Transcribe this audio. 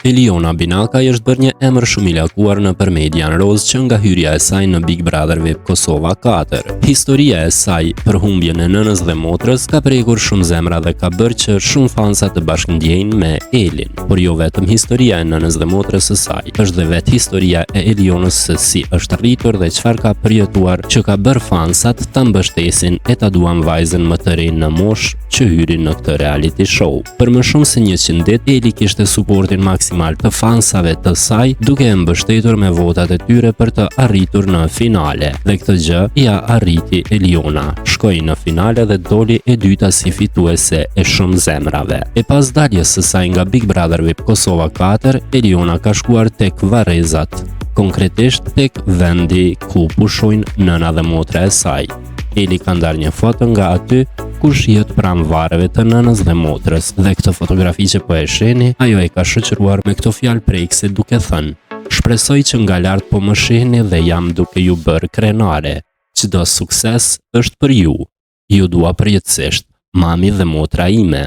Eliona Binakaj është bërë një emër shumë i lakuar nëpër median roz që nga hyrja e saj në Big Brother VIP Kosova 4. Historia e saj për humbjen e nënës dhe motrës ka prekur shumë zemra dhe ka bërë që shumë fansa të bashkëndjejnë me Elin. Por jo vetëm historia e nënës dhe motrës së saj, është dhe vetë historia e Elionës se si është rritur dhe çfarë ka përjetuar që ka bërë fansat ta mbështesin e ta duan vajzën më të rinë në moshë që hyri në këtë reality show. Për më shumë se 100 ditë, Eli kishte suportin maksimal të fansave të saj, duke e mbështetur me votat e tyre për të arritur në finale. Dhe këtë gjë ja arriti Eliona. Shkoi në finale dhe doli e dyta si fituese e shumë zemrave. E pas daljes së saj nga Big Brother VIP Kosova 4, Eliona ka shkuar tek varrezat, konkretisht tek vendi ku pushojnë nëna dhe motra e saj. Eli ka ndarë një foto nga aty ku shihet pranë varreve të nënës dhe motrës, dhe këtë fotografi që po e shihni, ajo e ka shoqëruar me këto fjalë prekse duke thënë: "Shpresoj që nga lart po më shihni dhe jam duke ju bërë krenare. Çdo sukses është për ju. Ju dua përjetësisht, mami dhe motra ime."